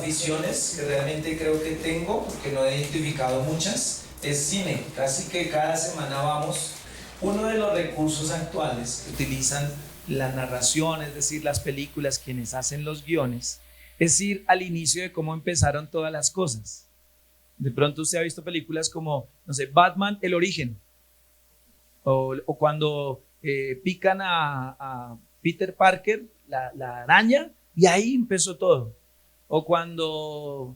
aficiones que realmente creo que tengo, que no he identificado muchas, es cine. Casi que cada semana vamos. Uno de los recursos actuales que utilizan la narración, es decir, las películas, quienes hacen los guiones, es ir al inicio de cómo empezaron todas las cosas. De pronto usted ha visto películas como, no sé, Batman, El Origen, o cuando pican a Peter Parker, la araña, y ahí empezó todo. O cuando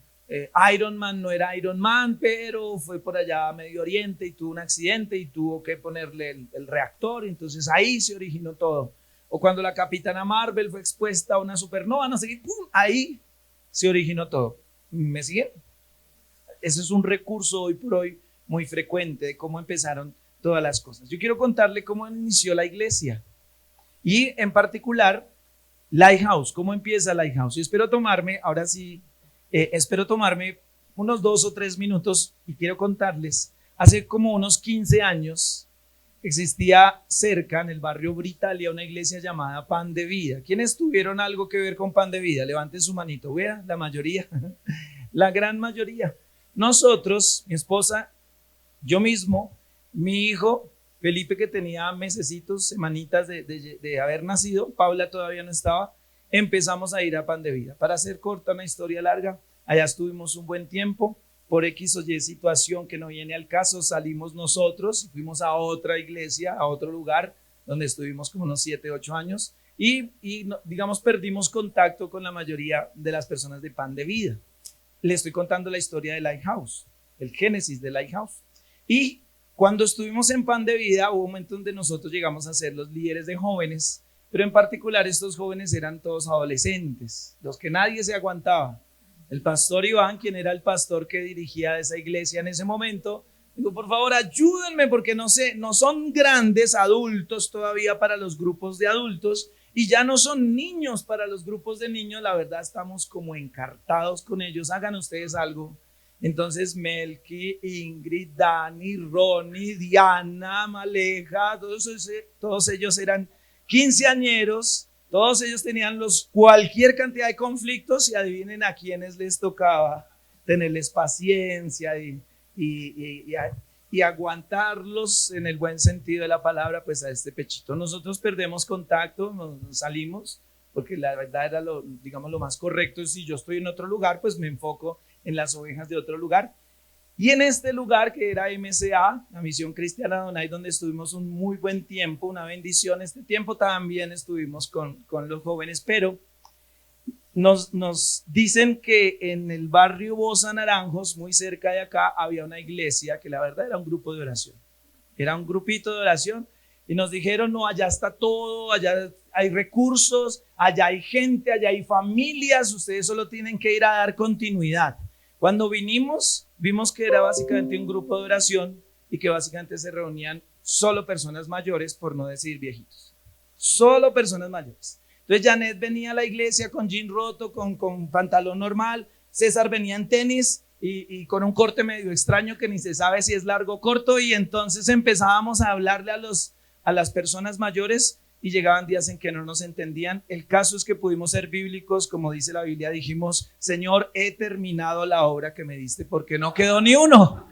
Iron Man no era Iron Man, pero fue por allá a Medio Oriente y tuvo un accidente y tuvo que ponerle el reactor, entonces ahí se originó todo. O cuando la Capitana Marvel fue expuesta a una supernova, no sé qué, ¡pum!, ahí se originó todo. ¿Me siguen? Ese es un recurso hoy por hoy muy frecuente de cómo empezaron todas las cosas. Yo quiero contarle cómo inició la iglesia y en particular Lighthouse, cómo empieza Lighthouse. Y espero tomarme, ahora sí, espero tomarme unos 2 o 3 minutos y quiero contarles. Hace como unos 15 años existía cerca en el barrio Britalia una iglesia llamada Pan de Vida. ¿Quiénes tuvieron algo que ver con Pan de Vida? Levanten su manito. Vea, la mayoría, la gran mayoría. Nosotros, mi esposa, yo mismo, mi hijo Felipe, que tenía mesecitos, semanitas de haber nacido, Paula todavía no estaba, empezamos a ir a Pan de Vida. Para hacer corta una historia larga, allá estuvimos un buen tiempo. Por X o Y situación que no viene al caso, salimos nosotros y fuimos a otra iglesia, a otro lugar, donde estuvimos como unos 7, 8 años y digamos, perdimos contacto con la mayoría de las personas de Pan de Vida. Le estoy contando la historia de Lighthouse, el génesis de Lighthouse. Y cuando estuvimos en Pan de Vida, hubo un momento donde nosotros llegamos a ser los líderes de jóvenes, pero en particular estos jóvenes eran todos adolescentes, los que nadie se aguantaba. El pastor Iván, quien era el pastor que dirigía esa iglesia en ese momento, dijo, por favor, ayúdenme porque no sé, no son grandes adultos todavía para los grupos de adultos y ya no son niños para los grupos de niños. La verdad, estamos como encartados con ellos. Hagan ustedes algo. Entonces, Melky, Ingrid, Dani, Ronnie, Diana, Maleja, todos ellos eran quinceañeros. Todos ellos tenían cualquier cantidad de conflictos y adivinen a quienes les tocaba tenerles paciencia y aguantarlos en el buen sentido de la palabra, pues a este pechito. Nosotros perdemos contacto, nos salimos, porque la verdad era digamos, lo más correcto. Si yo estoy en otro lugar, pues me enfoco en las ovejas de otro lugar. Y en este lugar que era MCA, la Misión Cristiana Adonai, donde estuvimos un muy buen tiempo, una bendición. Este tiempo también estuvimos con los jóvenes, pero nos dicen que en el barrio Bosa Naranjos, muy cerca de acá, había una iglesia que la verdad era un grupo de oración. Era un grupito de oración y nos dijeron, no, allá está todo, allá hay recursos, allá hay gente, allá hay familias, ustedes solo tienen que ir a dar continuidad. Cuando vinimos, vimos que era básicamente un grupo de oración y que básicamente se reunían solo personas mayores, por no decir viejitos. Solo personas mayores. Entonces Janet venía a la iglesia con jean roto, con pantalón normal. César venía en tenis y con un corte medio extraño que ni se sabe si es largo o corto. Y entonces empezábamos a hablarle a las personas mayores y llegaban días en que no nos entendían. El caso es que pudimos ser bíblicos, como dice la Biblia, dijimos, Señor, he terminado la obra que me diste, porque no quedó ni uno.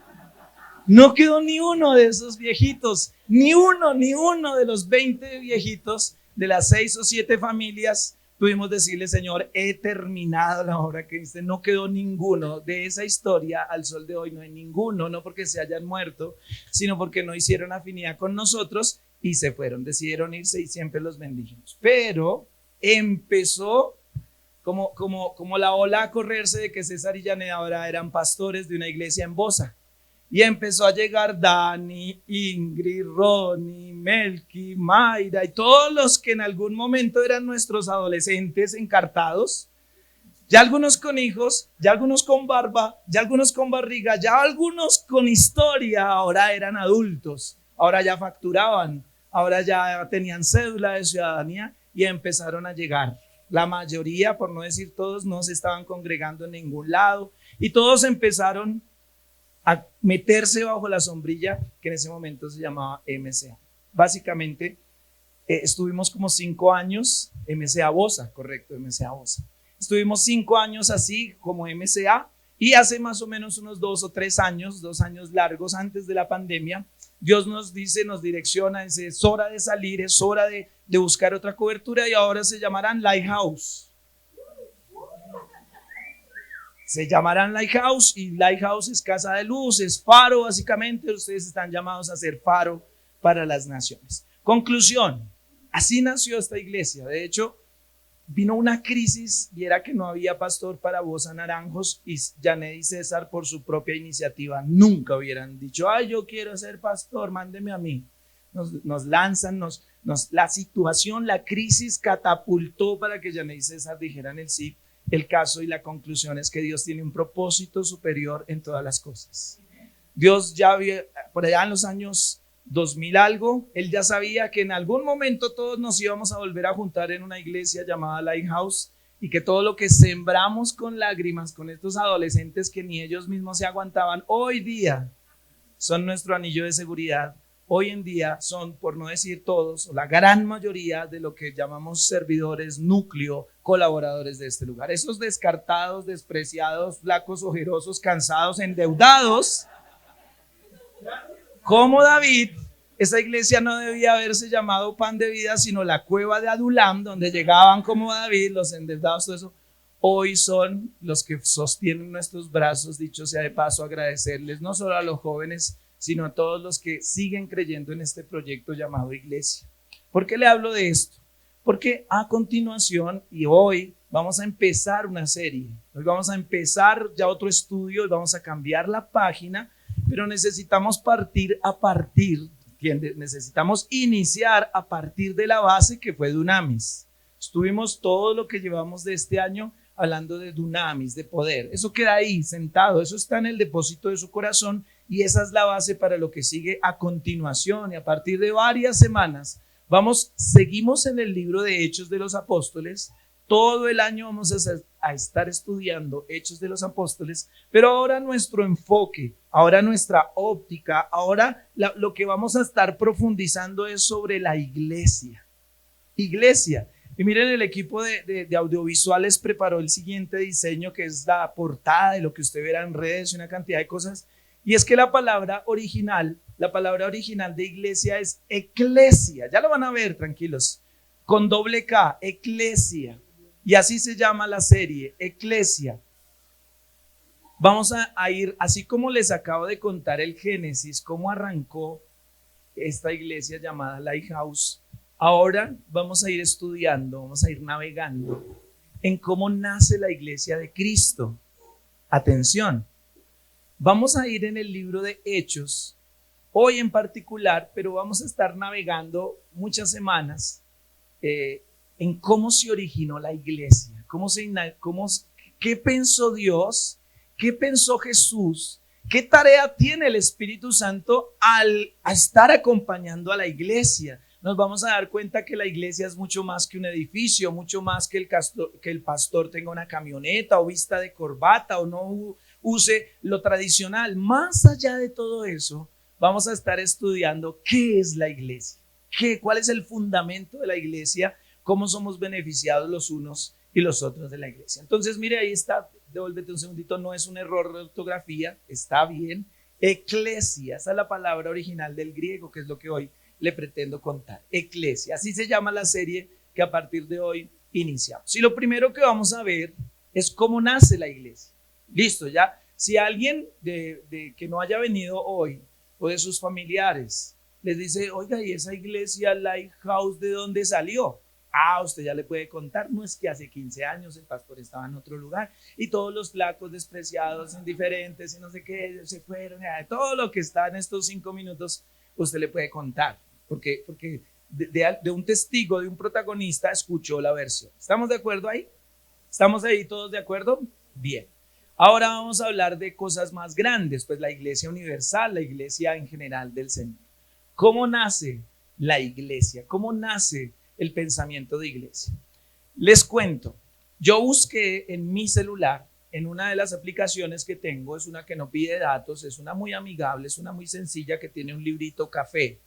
No quedó ni uno de esos viejitos, ni uno de los 20 viejitos de las 6 o 7 familias. Pudimos decirle, Señor, he terminado la obra que diste. No quedó ninguno de esa historia al sol de hoy, no hay ninguno, no porque se hayan muerto, sino porque no hicieron afinidad con nosotros y se fueron, decidieron irse y siempre los bendijimos. Pero empezó como la ola a correrse de que César y Janet ahora eran pastores de una iglesia en Bosa. Y empezó a llegar Dani, Ingrid, Ronnie, Melky, Mayra y todos los que en algún momento eran nuestros adolescentes encartados. Ya algunos con hijos, ya algunos con barba, ya algunos con barriga, ya algunos con historia. Ahora eran adultos, ahora ya facturaban, ahora ya tenían cédula de ciudadanía y empezaron a llegar. La mayoría, por no decir todos, no se estaban congregando en ningún lado y todos empezaron a meterse bajo la sombrilla que en ese momento se llamaba MCA. Básicamente estuvimos como 5 años, MCA Bosa, correcto, MCA Bosa. Estuvimos 5 años así como MCA y hace más o menos unos 2 o 3 años, 2 años largos antes de la pandemia, Dios nos dice, nos direcciona, dice, es hora de salir, es hora de buscar otra cobertura y ahora se llamarán Lighthouse. Se llamarán Lighthouse y Lighthouse es casa de luz, es faro básicamente. Ustedes están llamados a ser faro para las naciones. Conclusión, así nació esta iglesia. De hecho, vino una crisis y era que no había pastor para Voz a Naranjos y Janet y César por su propia iniciativa nunca hubieran dicho, ay, yo quiero ser pastor, mándeme a mí. Nos lanzan, la situación, la crisis catapultó para que Janet y César dijeran el sí. El caso y la conclusión es que Dios tiene un propósito superior en todas las cosas. Dios ya había, por allá en los años 2000 algo, Él ya sabía que en algún momento todos nos íbamos a volver a juntar en una iglesia llamada Lighthouse y que todo lo que sembramos con lágrimas, con estos adolescentes que ni ellos mismos se aguantaban, hoy día son nuestro anillo de seguridad. Hoy en día son, por no decir todos, o la gran mayoría de lo que llamamos servidores, núcleo, colaboradores de este lugar. Esos descartados, despreciados, flacos, ojerosos, cansados, endeudados, como David, esa iglesia no debía haberse llamado Pan de Vida, sino la cueva de Adulam, donde llegaban como David, los endeudados, todo eso. Hoy son los que sostienen nuestros brazos, dicho sea de paso, agradecerles no solo a los jóvenes, sino a todos los que siguen creyendo en este proyecto llamado iglesia. ¿Por qué le hablo de esto? Porque a continuación y hoy vamos a empezar una serie. Hoy vamos a empezar ya otro estudio y vamos a cambiar la página, pero necesitamos ¿entiendes? Necesitamos iniciar a partir de la base que fue Dunamis. Estuvimos todo lo que llevamos de este año hablando de Dunamis, de poder. Eso queda ahí sentado, eso está en el depósito de su corazón y esa es la base para lo que sigue a continuación. Y a partir de varias semanas seguimos en el libro de Hechos de los Apóstoles. Todo el año vamos a estar estudiando Hechos de los Apóstoles, pero ahora nuestro enfoque, ahora nuestra óptica, ahora lo que vamos a estar profundizando es sobre la iglesia. Iglesia. Y miren, el equipo de audiovisuales preparó el siguiente diseño, que es la portada de lo que usted verá en redes y una cantidad de cosas. Y es que la palabra original de iglesia es eclesia. Ya lo van a ver, tranquilos. Con doble K, eclesia. Y así se llama la serie, Eclesia. Vamos a ir, así como les acabo de contar el Génesis, cómo arrancó esta iglesia llamada Lighthouse. Ahora vamos a ir estudiando, vamos a ir navegando en cómo nace la iglesia de Cristo. Atención, vamos a ir en el libro de Hechos, hoy en particular, pero vamos a estar navegando muchas semanas en cómo se originó la iglesia, qué pensó Dios, qué pensó Jesús, qué tarea tiene el Espíritu Santo a estar acompañando a la iglesia. Nos vamos a dar cuenta que la iglesia es mucho más que un edificio, mucho más que el pastor tenga una camioneta o vista de corbata o no use lo tradicional. Más allá de todo eso, vamos a estar estudiando qué es la iglesia, cuál es el fundamento de la iglesia, cómo somos beneficiados los unos y los otros de la iglesia. Entonces, mire, ahí está, devuélvete un segundito, no es un error de ortografía, está bien. Eclesia, esa es la palabra original del griego, que es lo que hoy le pretendo contar. Eclesia, así se llama la serie que a partir de hoy iniciamos. Y lo primero que vamos a ver es cómo nace la iglesia. Listo, ya. Si alguien que no haya venido hoy o de sus familiares les dice, oiga, ¿y esa iglesia Lighthouse de dónde salió? Usted ya le puede contar, no es que hace 15 años el pastor estaba en otro lugar y todos los flacos despreciados, indiferentes y no sé qué, se fueron, todo lo que está en estos 5 minutos usted le puede contar, porque de un testigo, de un protagonista escuchó la versión. ¿Estamos de acuerdo ahí? ¿Estamos ahí todos de acuerdo? Bien. Ahora vamos a hablar de cosas más grandes, pues la iglesia universal, la iglesia en general del Señor. ¿Cómo nace la iglesia? ¿Cómo nace el pensamiento de iglesia? Les cuento, yo busqué en mi celular, en una de las aplicaciones que tengo, es una que no pide datos, es una muy amigable, es una muy sencilla que tiene un librito café.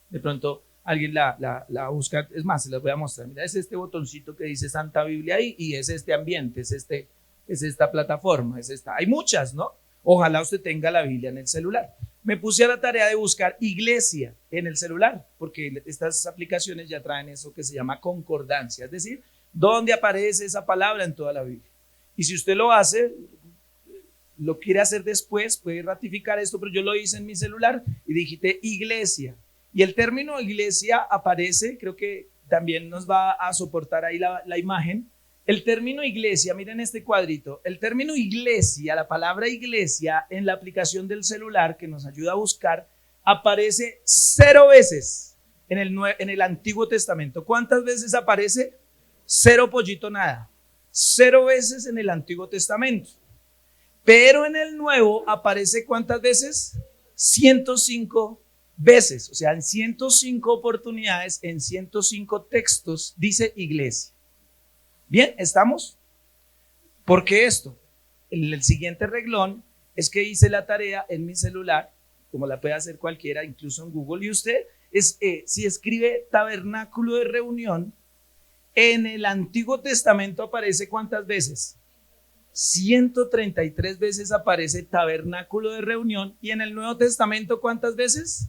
De pronto alguien la busca, es más, se las voy a mostrar. Mira, es este botoncito que dice Santa Biblia ahí y es este ambiente, es esta plataforma, es esta. Hay muchas, ¿no? Ojalá usted tenga la Biblia en el celular. Me puse a la tarea de buscar iglesia en el celular, porque estas aplicaciones ya traen eso que se llama concordancia, es decir, dónde aparece esa palabra en toda la Biblia. Y si usted lo hace, lo quiere hacer después, puede ratificar esto, pero yo lo hice en mi celular y digité iglesia. Y el término iglesia aparece, creo que también nos va a soportar ahí la imagen. El término iglesia, miren este cuadrito, el término iglesia, la palabra iglesia en la aplicación del celular que nos ayuda a buscar, aparece 0 veces en el Antiguo Testamento. ¿Cuántas veces aparece? 0 pollito nada. 0 veces en el Antiguo Testamento. Pero en el Nuevo aparece ¿cuántas veces? 105 veces. O sea, en 105 oportunidades, en 105 textos, dice iglesia. Bien, ¿estamos? ¿Por qué esto? El siguiente reglón es que hice la tarea en mi celular, como la puede hacer cualquiera, incluso en Google, y usted, si escribe tabernáculo de reunión, en el Antiguo Testamento aparece ¿cuántas veces? 133 veces aparece tabernáculo de reunión, y en el Nuevo Testamento ¿cuántas veces?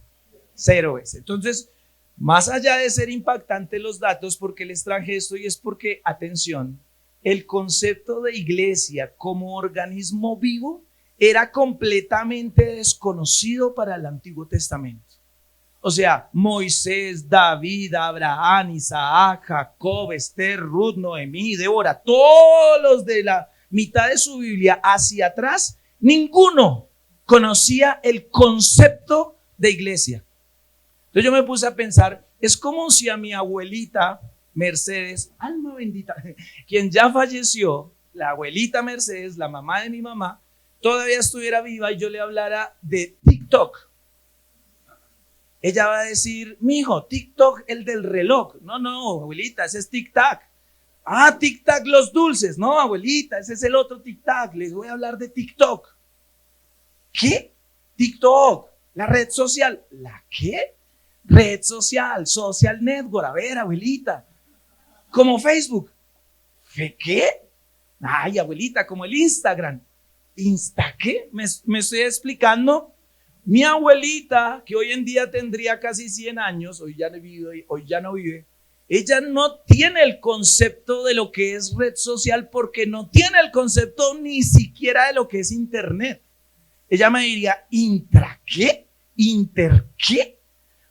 0 veces. Entonces, más allá de ser impactantes los datos, porque les traje esto y es porque, atención, el concepto de iglesia como organismo vivo era completamente desconocido para el Antiguo Testamento. O sea, Moisés, David, Abraham, Isaac, Jacob, Esther, Ruth, Noemí, Débora, todos los de la mitad de su Biblia hacia atrás, ninguno conocía el concepto de iglesia. Entonces yo me puse a pensar, es como si a mi abuelita Mercedes, alma bendita, quien ya falleció, la abuelita Mercedes, la mamá de mi mamá, todavía estuviera viva y yo le hablara de TikTok. Ella va a decir, mijo, TikTok, el del reloj. No, abuelita, ese es tic-tac. Ah, tic-tac, los dulces. No, abuelita, ese es el otro tic-tac. Les voy a hablar de TikTok. ¿Qué? TikTok, la red social. ¿La qué? Red social, social network. A ver, abuelita, como Facebook. ¿Qué? Ay, abuelita, como el Instagram. ¿Insta qué? Me estoy explicando. Mi abuelita, que hoy en día tendría casi 100 años, hoy ya no vive, ella no tiene el concepto de lo que es red social porque no tiene el concepto ni siquiera de lo que es internet. Ella me diría, ¿intra qué? ¿Inter qué?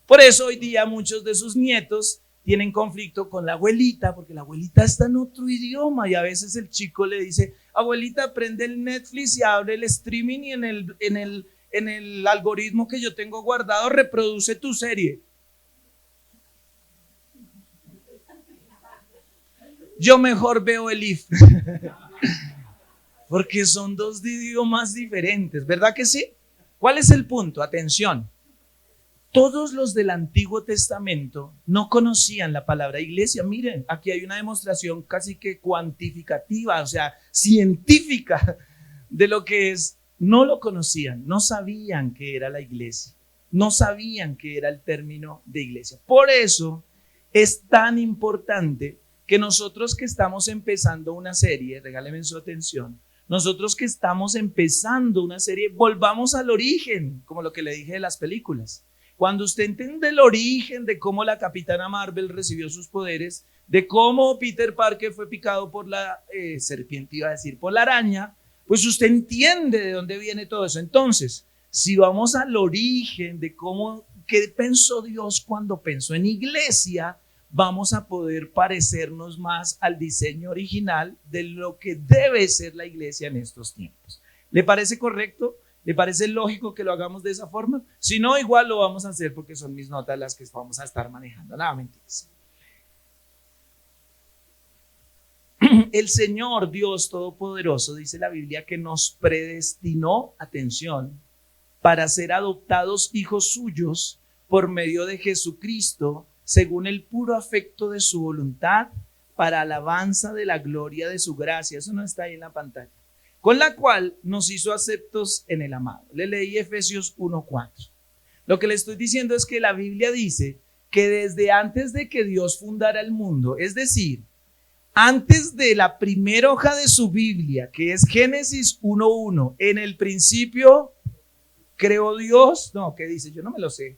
Por eso hoy día muchos de sus nietos tienen conflicto con la abuelita, porque la abuelita está en otro idioma y a veces el chico le dice, abuelita, prende el Netflix y abre el streaming y en el algoritmo que yo tengo guardado reproduce tu serie. Yo mejor veo el IF. Porque son 2 idiomas diferentes, ¿verdad que sí? ¿Cuál es el punto? Atención. Todos los del Antiguo Testamento no conocían la palabra iglesia. Miren, aquí hay una demostración casi que cuantificativa, o sea, científica de lo que es. No lo conocían, no sabían qué era la iglesia, no sabían qué era el término de iglesia. Por eso es tan importante que nosotros que estamos empezando una serie, regálenme su atención, nosotros que estamos empezando una serie, volvamos al origen, como lo que le dije de las películas. Cuando usted entiende el origen de cómo la Capitana Marvel recibió sus poderes, de cómo Peter Parker fue picado por la serpiente, iba a decir, por la araña, pues usted entiende de dónde viene todo eso. Entonces, si vamos al origen de qué pensó Dios cuando pensó en iglesia, vamos a poder parecernos más al diseño original de lo que debe ser la iglesia en estos tiempos. ¿Le parece correcto? ¿Le parece lógico que lo hagamos de esa forma? Si no, igual lo vamos a hacer porque son mis notas las que vamos a estar manejando. Nada, mentiras. El Señor Dios Todopoderoso, dice la Biblia, que nos predestinó, atención, para ser adoptados hijos suyos por medio de Jesucristo, según el puro afecto de su voluntad, para alabanza de la gloria de su gracia. Eso no está ahí en la pantalla. Con la cual nos hizo aceptos en el amado. Le leí Efesios 1:4. Lo que le estoy diciendo es que la Biblia dice que desde antes de que Dios fundara el mundo, es decir, antes de la primera hoja de su Biblia, que es Génesis 1:1, en el principio creó Dios, no, ¿qué dice? Yo no me lo sé.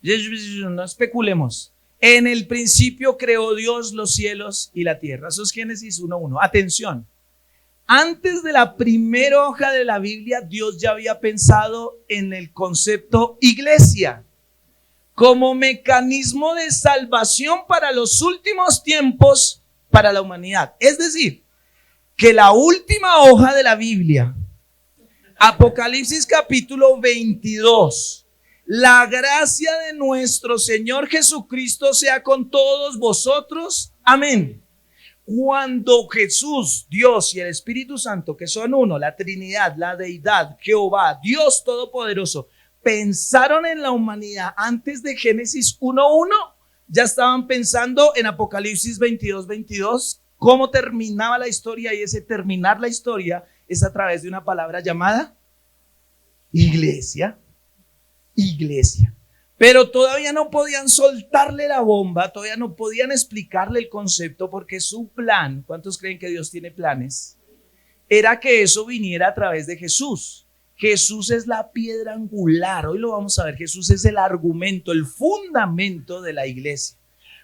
No especulemos. En el principio creó Dios los cielos y la tierra. Eso es Génesis 1:1. Atención. Antes de la primera hoja de la Biblia, Dios ya había pensado en el concepto iglesia como mecanismo de salvación para los últimos tiempos para la humanidad. Es decir, que la última hoja de la Biblia, Apocalipsis capítulo 22, la gracia de nuestro Señor Jesucristo sea con todos vosotros. Amén. Cuando Jesús, Dios y el Espíritu Santo, que son uno, la Trinidad, la Deidad, Jehová, Dios Todopoderoso, pensaron en la humanidad antes de Génesis 1:1, ya estaban pensando en Apocalipsis 22:22, cómo terminaba la historia, y ese terminar la historia es a través de una palabra llamada iglesia. Iglesia. Pero todavía no podían soltarle la bomba, todavía no podían explicarle el concepto, porque su plan, ¿cuántos creen que Dios tiene planes? Era que eso viniera a través de Jesús. Jesús es la piedra angular, hoy lo vamos a ver. Jesús es el argumento, el fundamento de la iglesia.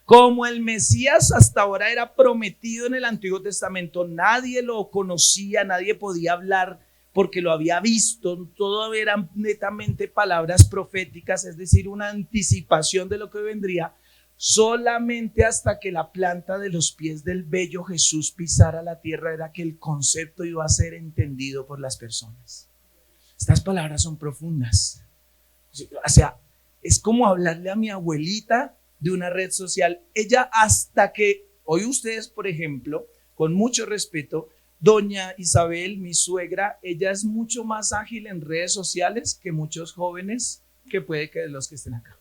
Como el Mesías hasta ahora era prometido en el Antiguo Testamento, nadie lo conocía, nadie podía hablar porque lo había visto, todo eran netamente palabras proféticas, es decir, una anticipación de lo que vendría, solamente hasta que la planta de los pies del bello Jesús pisara la tierra era que el concepto iba a ser entendido por las personas. Estas palabras son profundas. O sea, es como hablarle a mi abuelita de una red social. Ella, hasta que hoy ustedes, por ejemplo, con mucho respeto, doña Isabel, mi suegra, ella es mucho más ágil en redes sociales que muchos jóvenes que puede que los que estén acá.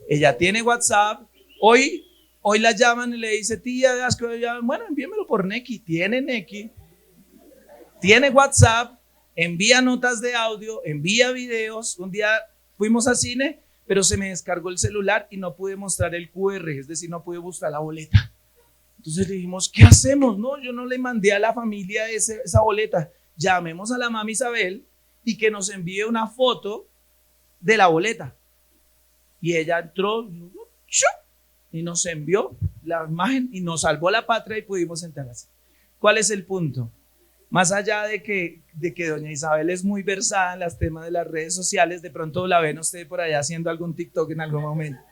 Ella tiene WhatsApp. Hoy la llaman y le dice, tía, bueno, envíamelo por Nequi. Tiene Nequi, tiene WhatsApp, envía notas de audio, envía videos. Un día fuimos a cine, pero se me descargó el celular y no pude mostrar el QR, es decir, no pude mostrar la boleta. Entonces le dijimos, ¿qué hacemos? No, yo no le mandé a la familia esa boleta. Llamemos a la mami Isabel y que nos envíe una foto de la boleta. Y ella entró y nos envió la imagen y nos salvó la patria y pudimos entrar así. ¿Cuál es el punto? Más allá de que doña Isabel es muy versada en los temas de las redes sociales, de pronto la ven usted por allá haciendo algún TikTok en algún momento.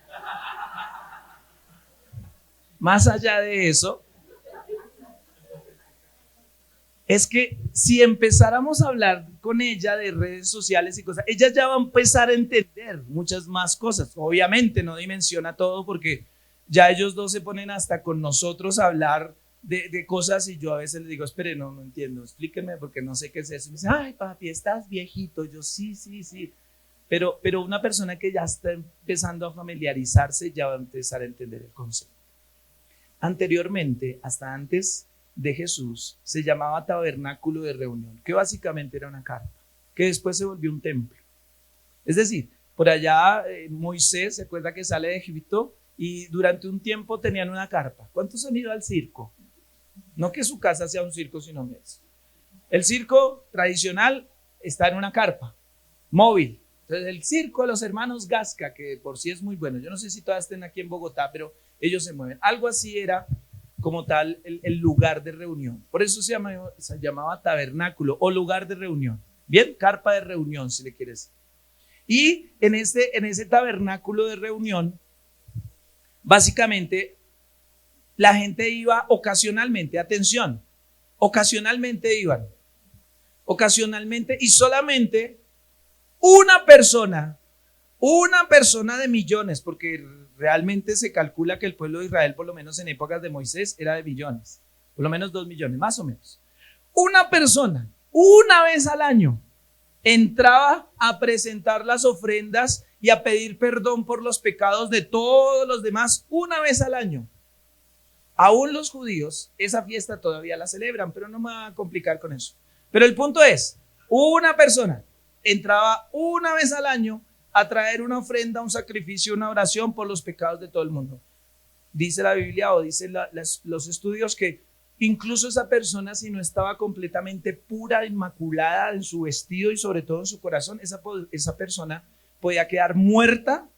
Más allá de eso, es que si empezáramos a hablar con ella de redes sociales y cosas, ella ya va a empezar a entender muchas más cosas. Obviamente no dimensiona todo porque ya ellos dos se ponen hasta con nosotros a hablar de cosas y yo a veces les digo, espere, no entiendo, explíquenme porque no sé qué es eso. Y me dice, ay papi, estás viejito. Yo sí. Pero una persona que ya está empezando a familiarizarse ya va a empezar a entender el concepto. Anteriormente, hasta antes de Jesús, se llamaba tabernáculo de reunión, que básicamente era una carpa, que después se volvió un templo. Es decir, por allá Moisés, ¿se acuerda que sale de Egipto? Y durante un tiempo tenían una carpa. ¿Cuántos han ido al circo? No que su casa sea un circo, sino eso. El circo tradicional está en una carpa, móvil. Entonces el circo de los hermanos Gasca, que por sí es muy bueno, yo no sé si todas estén aquí en Bogotá, pero ellos se mueven. Algo así era como tal el lugar de reunión. Por eso se llamaba tabernáculo o lugar de reunión. Bien, carpa de reunión, si le quieres. Y en ese tabernáculo de reunión, básicamente, la gente iba ocasionalmente, atención, ocasionalmente iban. Ocasionalmente y solamente una persona de millones, porque realmente se calcula que el pueblo de Israel, por lo menos en épocas de Moisés, era de millones, por lo menos 2 millones, más o menos. Una persona, una vez al año, entraba a presentar las ofrendas y a pedir perdón por los pecados de todos los demás, una vez al año. Aún los judíos, esa fiesta todavía la celebran, pero no me voy a complicar con eso. Pero el punto es, una persona entraba una vez al año a traer una ofrenda, un sacrificio, una oración por los pecados de todo el mundo. Dice la Biblia o dicen los estudios que incluso esa persona, si no estaba completamente pura, inmaculada en su vestido y sobre todo en su corazón, esa persona podía quedar muerta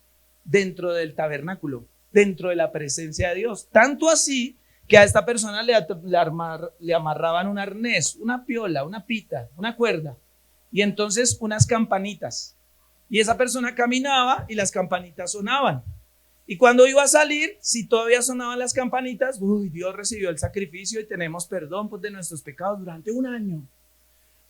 dentro del tabernáculo, dentro de la presencia de Dios. Tanto así que a esta persona le amarraban un arnés, una piola, una pita, una cuerda y entonces unas campanitas. Y esa persona caminaba y las campanitas sonaban. Y cuando iba a salir, si todavía sonaban las campanitas, Dios recibió el sacrificio y tenemos perdón de nuestros pecados durante un año.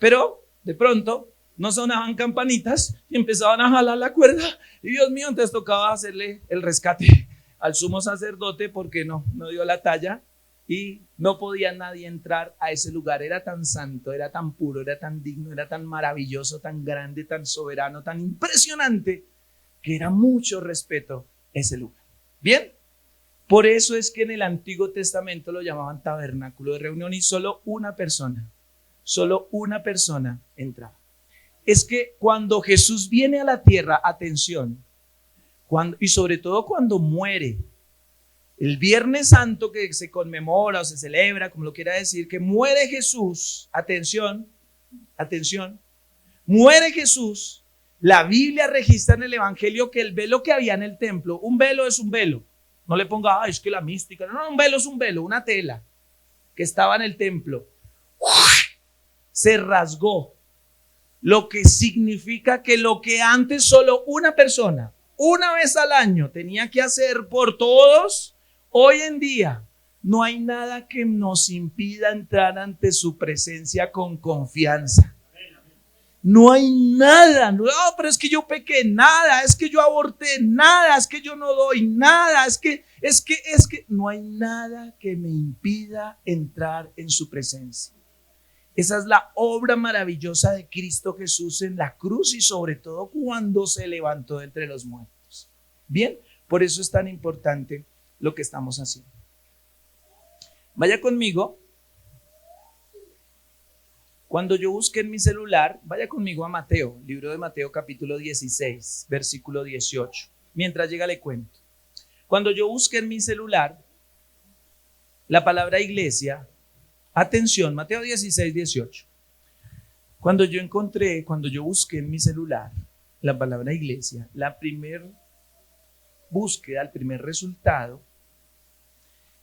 Pero de pronto no sonaban campanitas y empezaban a jalar la cuerda. Y Dios mío, entonces tocaba hacerle el rescate al sumo sacerdote porque no dio la talla y no podía nadie entrar a ese lugar. Era tan santo, era tan puro, era tan digno, era tan maravilloso, tan grande, tan soberano, tan impresionante que era mucho respeto ese lugar. Bien, por eso es que en el Antiguo Testamento lo llamaban tabernáculo de reunión y solo una persona entraba. Es que cuando Jesús viene a la tierra, atención, y sobre todo cuando muere, el Viernes Santo que se conmemora o se celebra, como lo quiera decir, que muere Jesús, atención, muere Jesús. La Biblia registra en el Evangelio que el velo que había en el templo, un velo es un velo. No le ponga, es que la mística. No, un velo es un velo, una tela que estaba en el templo. Se rasgó. Lo que significa que lo que antes solo una persona, una vez al año, tenía que hacer por todos, hoy en día no hay nada que nos impida entrar ante su presencia con confianza. No hay nada, no, pero es que yo pequé, nada, es que yo aborté, nada, es que yo no doy nada, es que no hay nada que me impida entrar en su presencia. Esa es la obra maravillosa de Cristo Jesús en la cruz y sobre todo cuando se levantó de entre los muertos. Bien, por eso es tan importante lo que estamos haciendo. Vaya conmigo. Cuando yo busque en mi celular, vaya conmigo a Mateo, libro de Mateo capítulo 16, versículo 18. Mientras llega le cuento. Cuando yo busque en mi celular la palabra iglesia, atención, Mateo 16, 18. Cuando yo busqué en mi celular la palabra iglesia, la primer búsqueda, el primer resultado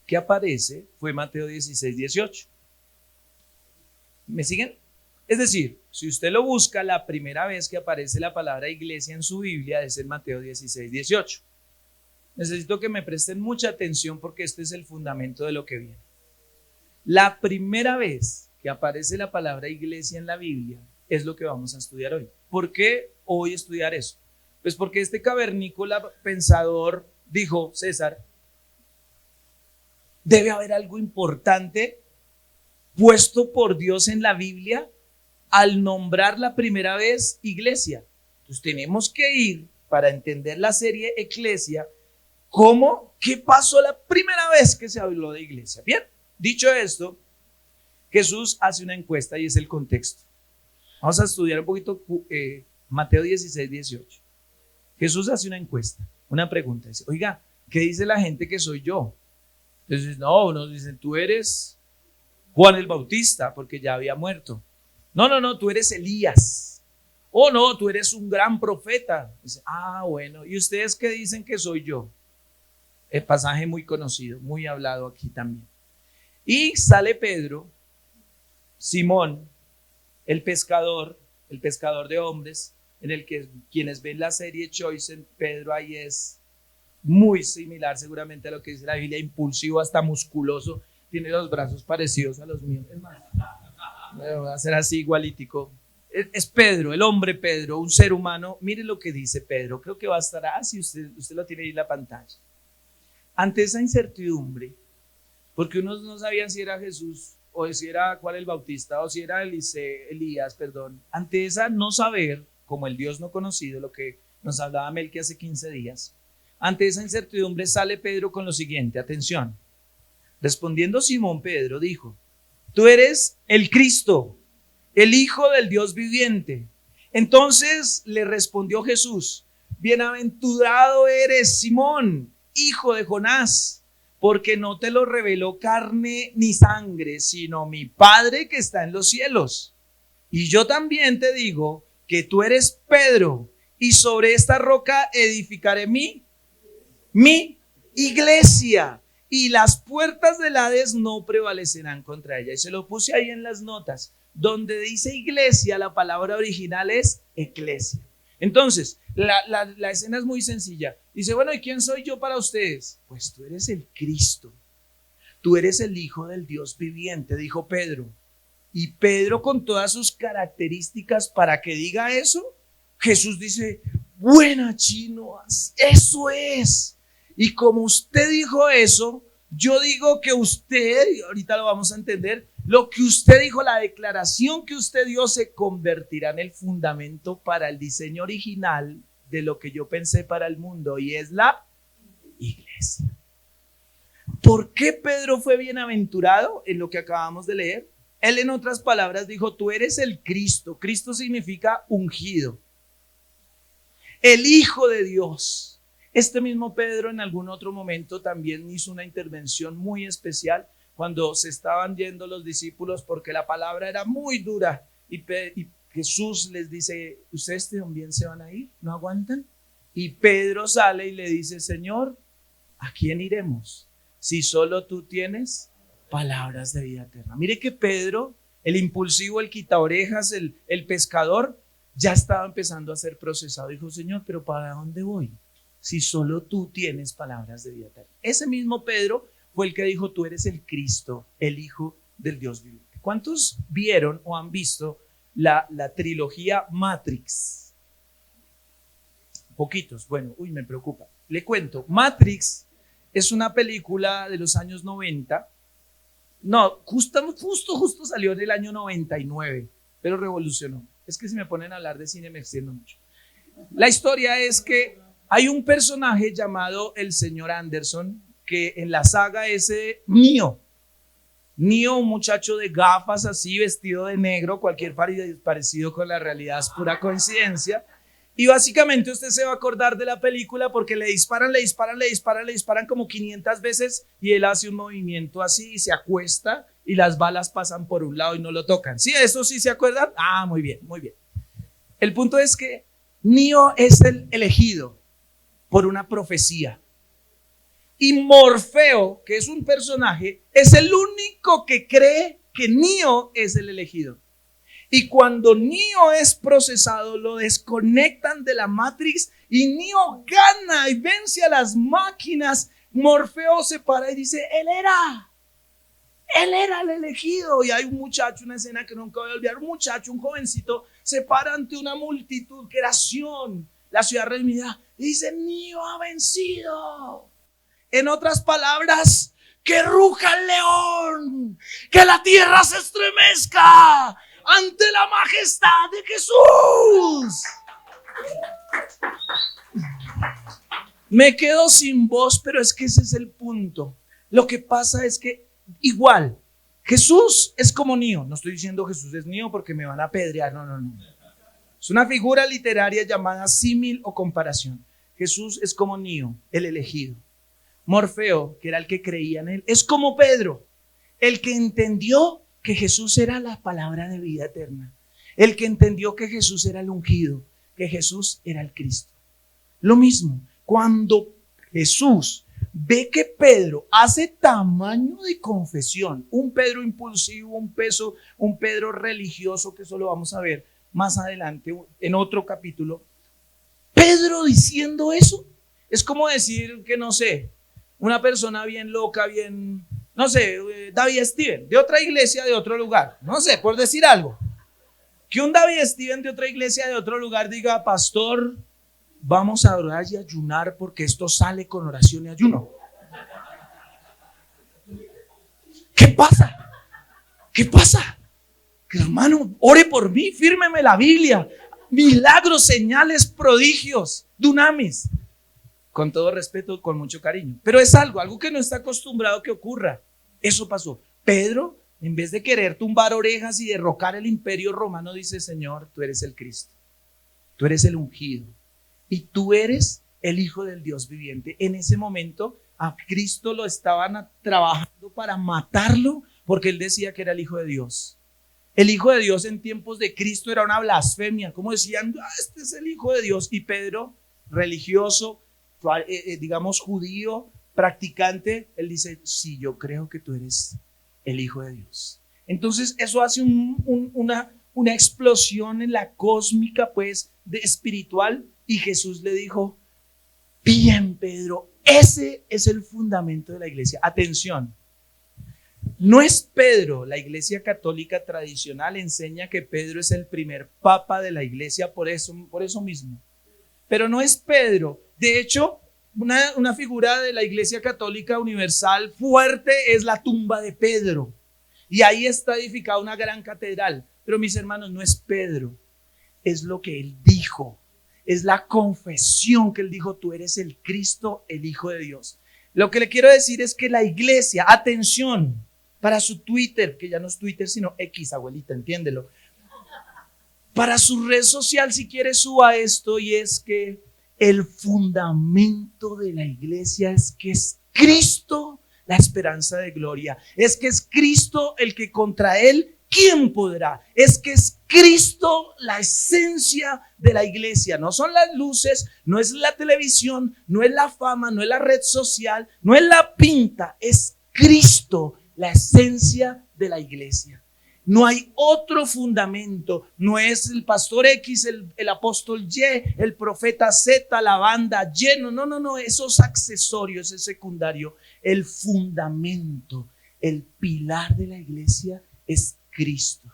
que aparece fue Mateo 16, 18. ¿Me siguen? Es decir, si usted lo busca, la primera vez que aparece la palabra iglesia en su Biblia es en Mateo 16, 18. Necesito que me presten mucha atención porque este es el fundamento de lo que viene. La primera vez que aparece la palabra iglesia en la Biblia es lo que vamos a estudiar hoy. ¿Por qué hoy estudiar eso? Pues porque este cavernícola pensador dijo, César, debe haber algo importante puesto por Dios en la Biblia al nombrar la primera vez iglesia. Entonces tenemos que ir para entender la serie Eclesia, ¿qué pasó la primera vez que se habló de iglesia? Bien, dicho esto, Jesús hace una encuesta y es el contexto. Vamos a estudiar un poquito Mateo 16, 18. Jesús hace una encuesta, una pregunta, dice, oiga, ¿qué dice la gente que soy yo? Entonces, nos dicen, tú eres Juan el Bautista, porque ya había muerto. No, tú eres Elías. No, tú eres un gran profeta. Dice, bueno, ¿y ustedes qué dicen que soy yo? El pasaje muy conocido, muy hablado aquí también. Y sale Pedro, Simón, el pescador de hombres, en el que quienes ven la serie Chosen, Pedro ahí es muy similar seguramente a lo que dice la Biblia, impulsivo, hasta musculoso, tiene los brazos parecidos a los míos. Es más, me voy a hacer así igualitico. Es Pedro, el hombre Pedro, un ser humano. Mire lo que dice Pedro, creo que va a estar así, usted lo tiene ahí en la pantalla. Ante esa incertidumbre, porque unos no sabían si era Jesús o si era Juan el Bautista o si era Elías, ante esa no saber, como el Dios no conocido, lo que nos hablaba Melqui hace 15 días, ante esa incertidumbre sale Pedro con lo siguiente, atención. Respondiendo Simón Pedro dijo, tú eres el Cristo, el Hijo del Dios viviente. Entonces le respondió Jesús, bienaventurado eres, Simón, hijo de Jonás, porque no te lo reveló carne ni sangre, sino mi Padre que está en los cielos. Y yo también te digo que tú eres Pedro, y sobre esta roca edificaré mi iglesia, y las puertas del Hades no prevalecerán contra ella. Y se lo puse ahí en las notas. Donde dice iglesia, la palabra original es eclesia. Entonces, la escena es muy sencilla. Dice, bueno, ¿y quién soy yo para ustedes? Pues tú eres el Cristo. Tú eres el Hijo del Dios viviente, dijo Pedro. Y Pedro, con todas sus características, para que diga eso, Jesús dice, buena chino, eso es. Y como usted dijo eso, yo digo que usted, y ahorita lo vamos a entender, lo que usted dijo, la declaración que usted dio se convertirá en el fundamento para el diseño original de lo que yo pensé para el mundo, y es la iglesia. ¿Por qué Pedro fue bienaventurado en lo que acabamos de leer? Él, en otras palabras, dijo, tú eres el Cristo. Cristo significa ungido, el Hijo de Dios. Este mismo Pedro en algún otro momento también hizo una intervención muy especial cuando se estaban yendo los discípulos porque la palabra era muy dura y Jesús les dice, ¿ustedes también se van a ir? ¿No aguantan? Y Pedro sale y le dice, Señor, ¿a quién iremos? Si solo tú tienes palabras de vida eterna. Mire que Pedro, el impulsivo, el quitaorejas, el pescador, ya estaba empezando a ser procesado. Dijo, Señor, ¿pero para dónde voy? Si solo tú tienes palabras de vida eterna. Ese mismo Pedro fue el que dijo, tú eres el Cristo, el Hijo del Dios viviente. ¿Cuántos vieron o han visto la trilogía Matrix? Poquitos. Bueno, me preocupa. Le cuento. Matrix es una película de los años 90. No, justo salió en el año 99, pero revolucionó. Es que si me ponen a hablar de cine me extiendo mucho. La historia es que hay un personaje llamado el señor Anderson, que en la saga es Neo, un muchacho de gafas así, vestido de negro, cualquier parecido con la realidad es pura coincidencia. Y básicamente usted se va a acordar de la película porque le disparan como 500 veces y él hace un movimiento así y se acuesta y las balas pasan por un lado y no lo tocan. ¿Sí? ¿Eso sí se acuerdan? Ah, muy bien, muy bien. El punto es que Neo es el elegido por una profecía. Y Morfeo, que es un personaje, es el único que cree que Neo es el elegido. Y cuando Neo es procesado, lo desconectan de la Matrix y Neo gana y vence a las máquinas. Morfeo se para y dice, él era el elegido. Y hay un muchacho, una escena que nunca voy a olvidar, un jovencito, se para ante una multitud, creación, la ciudad redimida, y dice, Neo ha vencido. En otras palabras, que ruja el león, que la tierra se estremezca ante la majestad de Jesús. Me quedo sin voz, pero es que ese es el punto. Lo que pasa es que igual, Jesús es como Neo. No estoy diciendo Jesús es Neo porque me van a apedrear, no. Es una figura literaria llamada símil o comparación. Jesús es como Neo, el elegido. Morfeo, que era el que creía en él, es como Pedro, el que entendió que Jesús era la palabra de vida eterna, el que entendió que Jesús era el ungido, que Jesús era el Cristo. Lo mismo, cuando Jesús ve que Pedro hace tamaño de confesión, un Pedro impulsivo, un Pedro religioso, que eso lo vamos a ver más adelante en otro capítulo. Pedro diciendo eso es como decir que, no sé, una persona bien loca, bien, no sé, David Steven, de otra iglesia, de otro lugar, no sé, por decir algo, que un David Steven de otra iglesia, de otro lugar diga, pastor, vamos a orar y ayunar porque esto sale con oración y ayuno. ¿Qué pasa? Que hermano, ore por mí, fírmeme la Biblia, milagros, señales, prodigios, dunamis. Con todo respeto, con mucho cariño. Pero es algo que no está acostumbrado que ocurra. Eso pasó. Pedro, en vez de querer tumbar orejas y derrocar el imperio romano, dice, Señor, tú eres el Cristo. Tú eres el ungido. y tú eres el Hijo del Dios viviente. En ese momento a Cristo lo estaban trabajando para matarlo porque él decía que era el Hijo de Dios. El Hijo de Dios en tiempos de Cristo era una blasfemia. Como decían, este es el Hijo de Dios. Y Pedro, religioso, digamos judío, practicante, él dice, sí, yo creo que tú eres el Hijo de Dios. Entonces eso hace una explosión en la cósmica, pues, de espiritual. Y Jesús le dijo, bien, Pedro, ese es el fundamento de la iglesia. Atención, no es Pedro. La iglesia católica tradicional enseña que Pedro es el primer papa de la iglesia por eso mismo. Pero no es Pedro. De hecho, una figura de la iglesia católica universal fuerte es la tumba de Pedro. Y ahí está edificada una gran catedral. Pero mis hermanos, no es Pedro. Es lo que él dijo. Es la confesión que él dijo, tú eres el Cristo, el Hijo de Dios. Lo que le quiero decir es que la iglesia, atención, para su Twitter, que ya no es Twitter sino X, abuelita, entiéndelo. Para su red social, si quiere, suba esto, y es que el fundamento de la iglesia es que es Cristo la esperanza de gloria. Es que es Cristo el que contra él, ¿quién podrá? Es que es Cristo la esencia de la iglesia. No son las luces, no es la televisión, no es la fama, no es la red social, no es la pinta. Es Cristo la esencia de la iglesia. No hay otro fundamento. No es el pastor X, el apóstol Y, el profeta Z, la banda Y. No. Esos accesorios es secundario. El fundamento, el pilar de la iglesia es Cristo.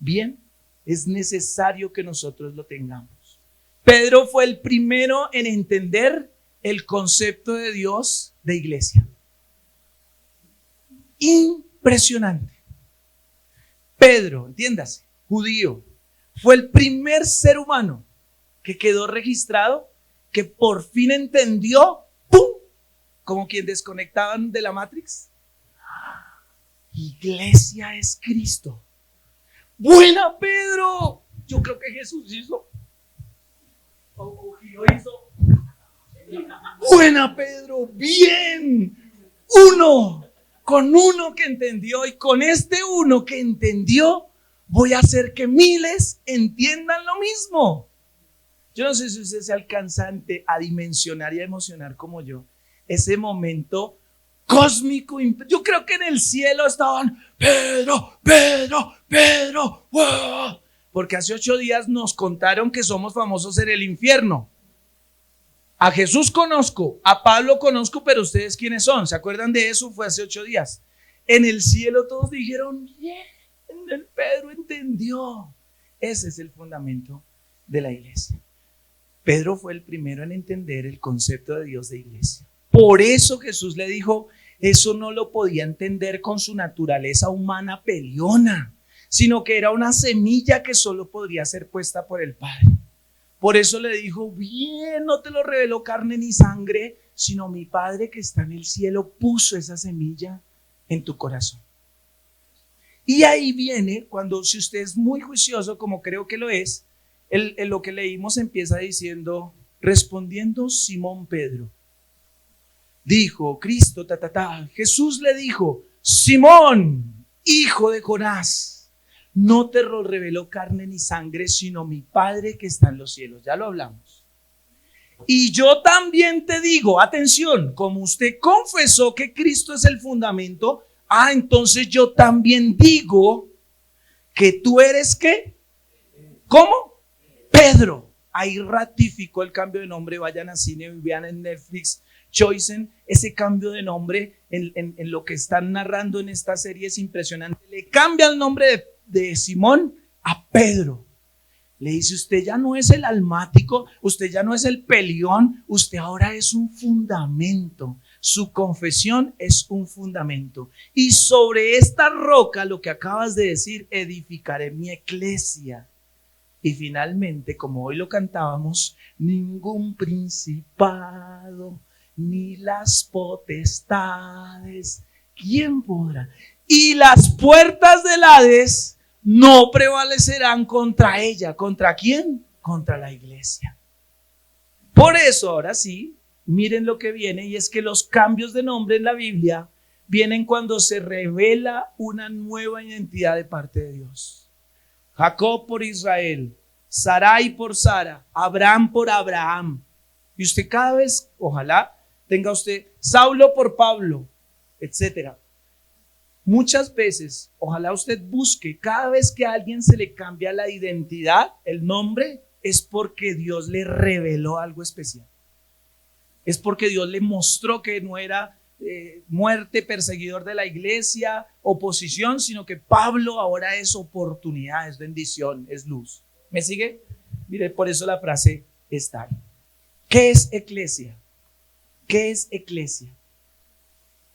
Bien, es necesario que nosotros lo tengamos. Pedro fue el primero en entender el concepto de Dios de iglesia. Impresionante. Pedro, entiéndase, judío, fue el primer ser humano que quedó registrado, que por fin entendió, ¡pum!, como quien desconectaban de la Matrix. Iglesia es Cristo. Buena, Pedro. Yo creo que Jesús hizo. Buena, Pedro. Bien. Con uno que entendió, y con este uno que entendió, voy a hacer que miles entiendan lo mismo. Yo no sé si usted se alcanza a dimensionar y a emocionar como yo ese momento cósmico. Yo creo que en el cielo estaban Pedro, ¡wow! Porque hace 8 días nos contaron que somos famosos en el infierno. A Jesús conozco, a Pablo conozco, pero ustedes ¿quiénes son? ¿Se acuerdan de eso? Fue hace 8 días. En el cielo todos dijeron, bien, el Pedro entendió. Ese es el fundamento de la iglesia. Pedro fue el primero en entender el concepto de Dios de iglesia. Por eso Jesús le dijo, eso no lo podía entender con su naturaleza humana peleona, sino que era una semilla que solo podría ser puesta por el Padre. Por eso le dijo, bien, no te lo reveló carne ni sangre, sino mi Padre que está en el cielo puso esa semilla en tu corazón. Y ahí viene cuando, si usted es muy juicioso, como creo que lo es, lo que leímos empieza diciendo, respondiendo Simón Pedro, dijo Cristo, Jesús le dijo, Simón, hijo de Jonás, no te lo reveló carne ni sangre, sino mi Padre que está en los cielos. Ya lo hablamos. Y yo también te digo, atención, como usted confesó que Cristo es el fundamento, entonces yo también digo que tú eres ¿qué? ¿Cómo? Pedro. Ahí ratificó el cambio de nombre. Vayan a cine y vean en Netflix Chosen, ese cambio de nombre en lo que están narrando en esta serie es impresionante. Le cambia el nombre de Simón a Pedro. Le dice, usted ya no es el almático, usted ya no es el peleón, usted ahora es un fundamento. Su confesión es un fundamento. Y sobre esta roca, lo que acabas de decir, edificaré mi iglesia. Y finalmente, como hoy lo cantábamos, ningún principado, ni las potestades, ¿quién podrá? Y las puertas del Hades no prevalecerán contra ella. ¿Contra quién? Contra la iglesia. Por eso, ahora sí, miren lo que viene, y es que los cambios de nombre en la Biblia vienen cuando se revela una nueva identidad de parte de Dios. Jacob por Israel, Sarai por Sara, Abraham por Abraham. Y usted cada vez, ojalá, tenga usted Saulo por Pablo, etcétera. Muchas veces, ojalá usted busque, cada vez que a alguien se le cambia la identidad, el nombre, es porque Dios le reveló algo especial. Es porque Dios le mostró que no era muerte, perseguidor de la iglesia, oposición, sino que Pablo ahora es oportunidad, es bendición, es luz. ¿Me sigue? Mire, por eso la frase está ahí. ¿Qué es eclesia? ¿Qué es eclesia?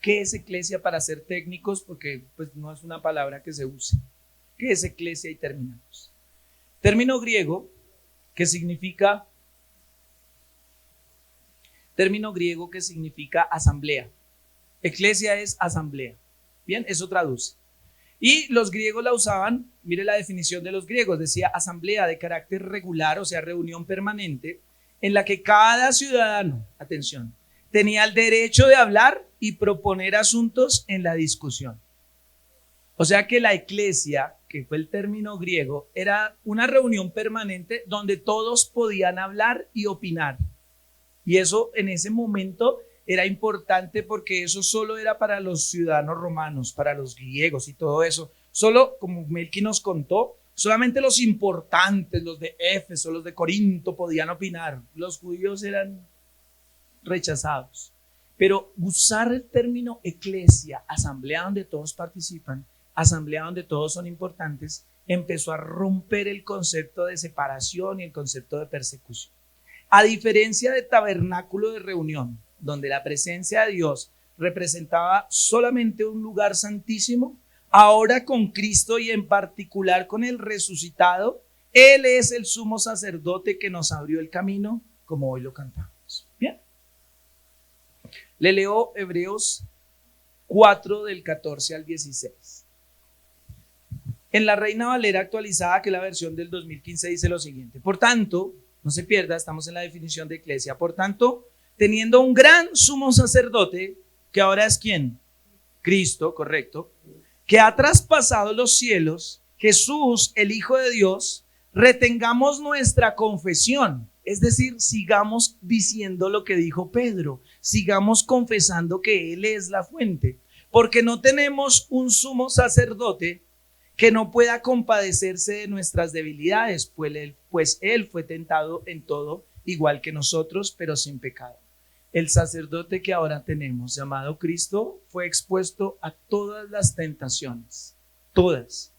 ¿Qué es eclesia para ser técnicos? Porque pues, no es una palabra que se use. ¿Qué es eclesia? Y terminamos. Término griego que significa asamblea. Eclesia es asamblea. Bien, eso traduce. Y los griegos la usaban, mire la definición de los griegos, decía asamblea de carácter regular, o sea, reunión permanente, en la que cada ciudadano, atención, tenía el derecho de hablar y proponer asuntos en la discusión. O sea que la eclesia, que fue el término griego, era una reunión permanente donde todos podían hablar y opinar. Y eso en ese momento era importante porque eso solo era para los ciudadanos romanos, para los griegos y todo eso. Solo, como Melqui nos contó, solamente los importantes, los de Éfeso, los de Corinto podían opinar. Los judíos eran rechazados. Pero usar el término eclesia, asamblea donde todos participan, asamblea donde todos son importantes, empezó a romper el concepto de separación y el concepto de persecución. A diferencia de tabernáculo de reunión, donde la presencia de Dios representaba solamente un lugar santísimo, ahora con Cristo y en particular con el resucitado, Él es el sumo sacerdote que nos abrió el camino, como hoy lo cantamos. Bien. Le leo Hebreos 4 del 14 al 16. En la Reina Valera actualizada, que es la versión del 2015, dice lo siguiente: por tanto, no se pierda, estamos en la definición de eclesia. Por tanto, teniendo un gran sumo sacerdote, que ahora es ¿quién? Cristo, correcto, que ha traspasado los cielos, Jesús, el Hijo de Dios, retengamos nuestra confesión. Es decir, sigamos diciendo lo que dijo Pedro, sigamos confesando que Él es la fuente, porque no tenemos un sumo sacerdote que no pueda compadecerse de nuestras debilidades, pues Él fue tentado en todo, igual que nosotros, pero sin pecado. El sacerdote que ahora tenemos, llamado Cristo, fue expuesto a todas las tentaciones, todas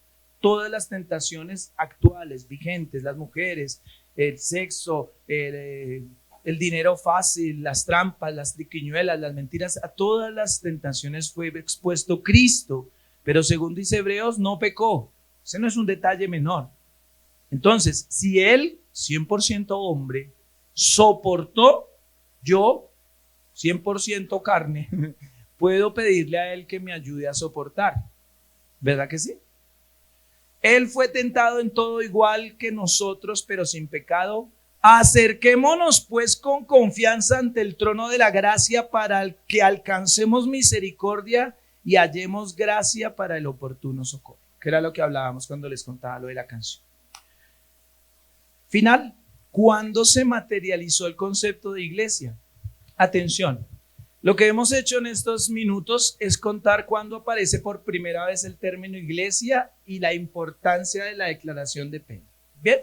las tentaciones actuales, vigentes, las mujeres, el sexo, el dinero fácil, las trampas, las triquiñuelas, las mentiras, a todas las tentaciones fue expuesto Cristo. Pero según dice Hebreos, no pecó. Ese no es un detalle menor. Entonces, si Él, 100% hombre, soportó, yo, 100% carne, puedo pedirle a Él que me ayude a soportar. ¿Verdad que sí? Él fue tentado en todo igual que nosotros, pero sin pecado. Acerquémonos pues con confianza ante el trono de la gracia para que alcancemos misericordia y hallemos gracia para el oportuno socorro, que era lo que hablábamos cuando les contaba lo de la canción. Final, ¿cuándo se materializó el concepto de iglesia? Atención, lo que hemos hecho en estos minutos es contar cuándo aparece por primera vez el término iglesia y la importancia de la declaración de Pedro. Bien,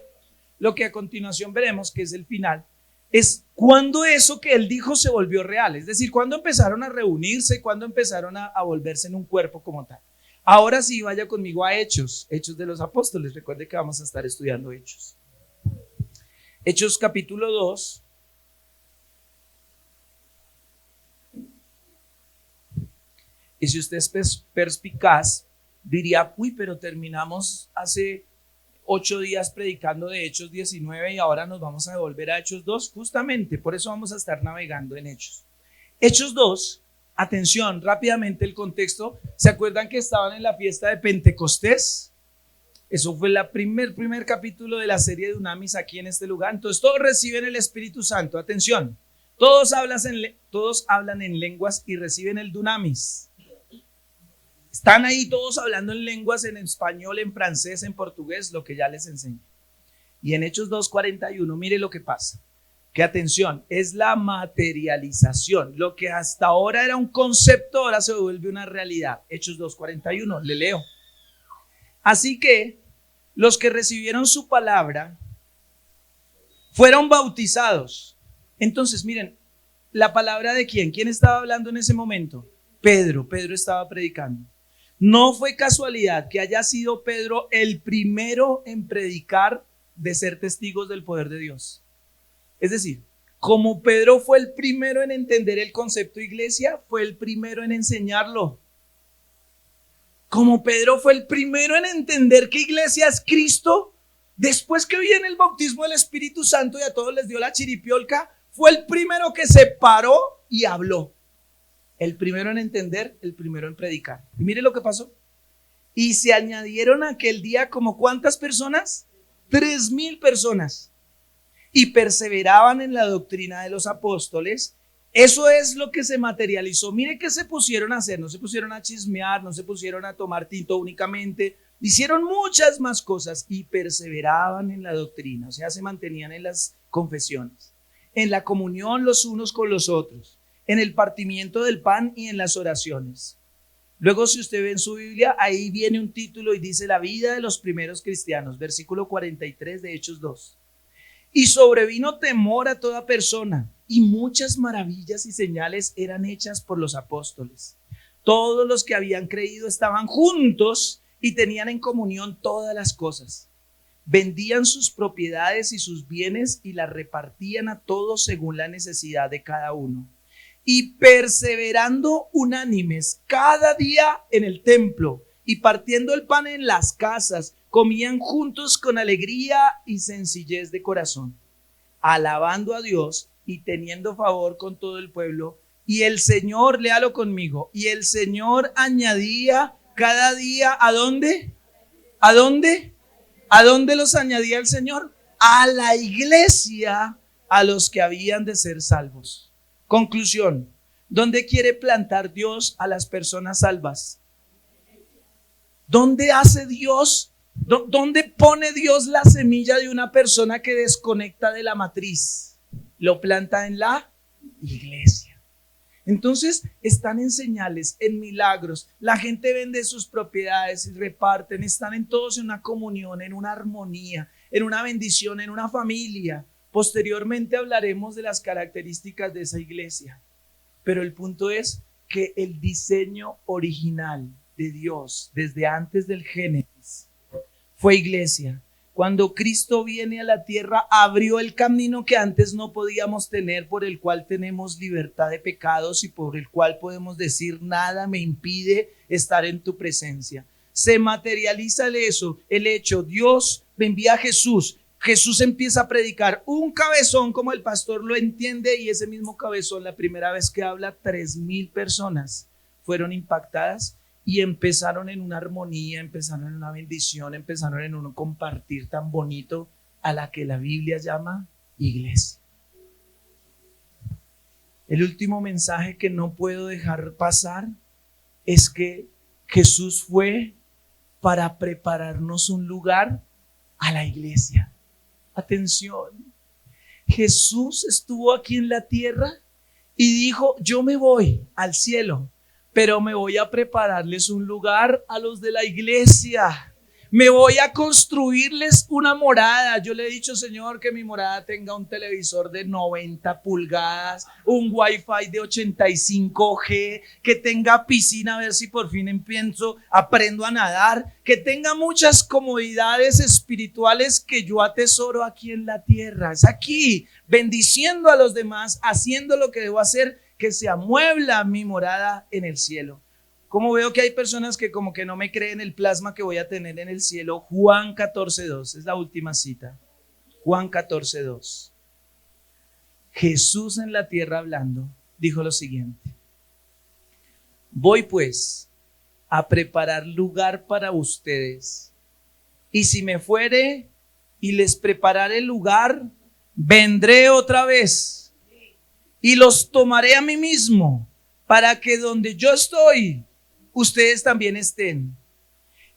lo que a continuación veremos, que es el final, es cuando eso que él dijo se volvió real, es decir, cuando empezaron a reunirse, cuando empezaron a volverse en un cuerpo como tal. Ahora sí, vaya conmigo a Hechos de los Apóstoles. Recuerde que vamos a estar estudiando Hechos. Hechos capítulo 2. Y si usted es perspicaz, diría, uy, pero terminamos hace 8 días predicando de Hechos 19 y ahora nos vamos a devolver a Hechos 2. Justamente, por eso vamos a estar navegando en Hechos. Hechos 2, atención, rápidamente el contexto. ¿Se acuerdan que estaban en la fiesta de Pentecostés? Eso fue el primer capítulo de la serie de Dunamis aquí en este lugar. Entonces todos reciben el Espíritu Santo. Atención, todos hablan en lenguas y reciben el Dunamis. Están ahí todos hablando en lenguas, en español, en francés, en portugués, lo que ya les enseñé. Y en Hechos 2:41, mire lo que pasa. Que atención, es la materialización. Lo que hasta ahora era un concepto, ahora se vuelve una realidad. Hechos 2:41, le leo. Así que los que recibieron su palabra fueron bautizados. Entonces, miren, la palabra de quién. ¿Quién estaba hablando en ese momento? Pedro estaba predicando. No fue casualidad que haya sido Pedro el primero en predicar de ser testigos del poder de Dios. Es decir, como Pedro fue el primero en entender el concepto iglesia, fue el primero en enseñarlo. Como Pedro fue el primero en entender que iglesia es Cristo, después que viene el bautismo del Espíritu Santo y a todos les dio la chiripiolca, fue el primero que se paró y habló. El primero en entender, el primero en predicar. Y mire lo que pasó. Y se añadieron aquel día como ¿cuántas personas? 3,000 personas. Y perseveraban en la doctrina de los apóstoles. Eso es lo que se materializó. Mire qué se pusieron a hacer. No se pusieron a chismear, no se pusieron a tomar tinto únicamente. Hicieron muchas más cosas y perseveraban en la doctrina. O sea, se mantenían en las confesiones, en la comunión los unos con los otros, en el partimiento del pan y en las oraciones. Luego, si usted ve en su Biblia, ahí viene un título y dice la vida de los primeros cristianos, versículo 43 de Hechos 2. Y sobrevino temor a toda persona, y muchas maravillas y señales eran hechas por los apóstoles. Todos los que habían creído estaban juntos y tenían en comunión todas las cosas. Vendían sus propiedades y sus bienes y las repartían a todos según la necesidad de cada uno. Y perseverando unánimes cada día en el templo y partiendo el pan en las casas, comían juntos con alegría y sencillez de corazón, alabando a Dios y teniendo favor con todo el pueblo. Y el Señor, léalo conmigo, y el Señor añadía cada día, ¿a dónde? ¿A dónde? ¿A dónde los añadía el Señor? A la iglesia, a los que habían de ser salvos. Conclusión, ¿dónde quiere plantar Dios a las personas salvas? ¿Dónde hace Dios? ¿Dónde pone Dios la semilla de una persona que desconecta de la matriz? Lo planta en la iglesia. Entonces están en señales, en milagros. La gente vende sus propiedades y reparten. Están en todos en una comunión, en una armonía, en una bendición, en una familia. Posteriormente hablaremos de las características de esa iglesia. Pero el punto es que el diseño original de Dios desde antes del Génesis fue iglesia. Cuando Cristo viene a la tierra, abrió el camino que antes no podíamos tener, por el cual tenemos libertad de pecados y por el cual podemos decir nada me impide estar en tu presencia. Se materializa el hecho, Dios envía a Jesús. Jesús empieza a predicar un cabezón como el pastor lo entiende, y ese mismo cabezón, la primera vez que habla, 3,000 personas fueron impactadas y empezaron en una armonía, empezaron en una bendición, empezaron en un compartir tan bonito a la que la Biblia llama iglesia. El último mensaje que no puedo dejar pasar es que Jesús fue para prepararnos un lugar a la iglesia. Atención, Jesús estuvo aquí en la tierra y dijo, yo me voy al cielo, pero me voy a prepararles un lugar a los de la iglesia. Me voy a construirles una morada. Yo le he dicho, Señor, que mi morada tenga un televisor de 90 pulgadas, un wifi de 85G, que tenga piscina, a ver si por fin aprendo a nadar, que tenga muchas comodidades espirituales que yo atesoro aquí en la tierra. Es aquí, bendiciendo a los demás, haciendo lo que debo hacer, que se amuebla mi morada en el cielo. Como veo que hay personas que como que no me creen el plasma que voy a tener en el cielo. Juan 14:2 es la última cita. Juan 14:2. Jesús en la tierra hablando dijo lo siguiente: voy pues a preparar lugar para ustedes, Y si me fuere y les prepararé el lugar, vendré otra vez y los tomaré a mí mismo, para que donde yo estoy, ustedes también estén.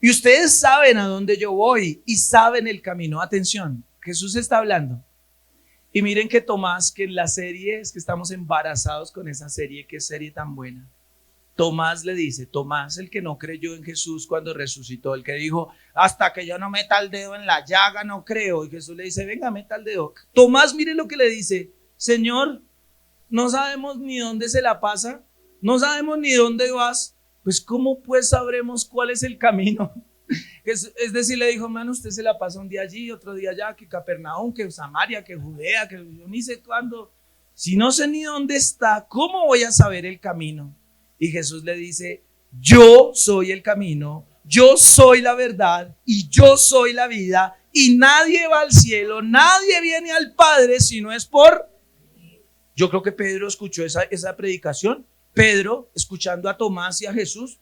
Y ustedes saben a dónde yo voy y saben el camino. Atención, Jesús está hablando. Y miren que Tomás, que en la serie, es que estamos embarazados con esa serie, qué serie tan buena. Tomás le dice, Tomás, el que no creyó en Jesús cuando resucitó, el que dijo, hasta que yo no meta el dedo en la llaga, no creo. Y Jesús le dice, venga, meta el dedo. Tomás, mire lo que le dice, Señor, no sabemos ni dónde se la pasa, no sabemos ni dónde vas, pues ¿cómo pues sabremos cuál es el camino? Es decir, le dijo, hermano, usted se la pasa un día allí, otro día allá, que Capernaum, que Samaria, que Judea, que yo ni sé cuándo. Si no sé ni dónde está, ¿cómo voy a saber el camino? Y Jesús le dice, yo soy el camino, yo soy la verdad y yo soy la vida, y nadie va al cielo, nadie viene al Padre si no es por... Yo creo que Pedro escuchó esa predicación, Pedro escuchando a Tomás y a Jesús,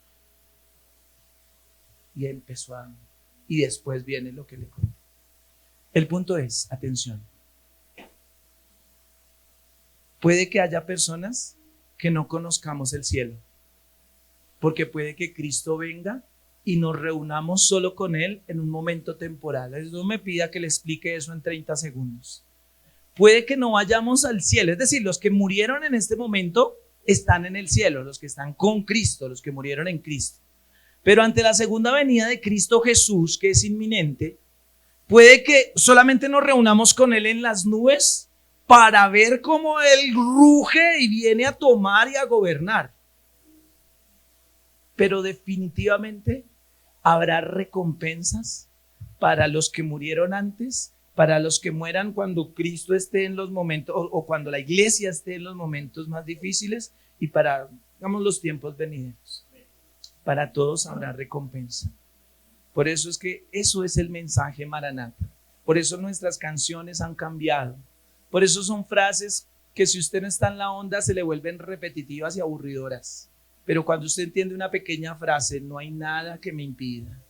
y empezó a... Y después viene lo que le conté. El punto es, atención, puede que haya personas que no conozcamos el cielo, porque puede que Cristo venga y nos reunamos solo con Él en un momento temporal. No me pida que le explique eso en 30 segundos. Puede que no vayamos al cielo, es decir, los que murieron en este momento están en el cielo, los que están con Cristo, los que murieron en Cristo. Pero ante la segunda venida de Cristo Jesús, que es inminente, puede que solamente nos reunamos con Él en las nubes para ver cómo Él ruge y viene a tomar y a gobernar. Pero definitivamente habrá recompensas para los que murieron antes, para los que mueran cuando Cristo esté en los momentos, o cuando la iglesia esté en los momentos más difíciles, y para, digamos, los tiempos venideros. Para todos habrá recompensa. Por eso es que eso es el mensaje Maranata. Por eso nuestras canciones han cambiado. Por eso son frases que, si usted no está en la onda, se le vuelven repetitivas y aburridoras. Pero cuando usted entiende una pequeña frase, no hay nada que me impida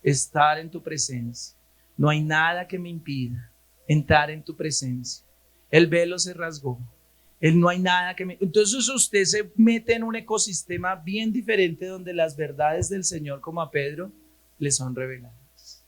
estar en tu presencia. No hay nada que me impida entrar en tu presencia. El velo se rasgó. No hay nada que me... Entonces usted se mete en un ecosistema bien diferente, donde las verdades del Señor, como a Pedro, le son reveladas.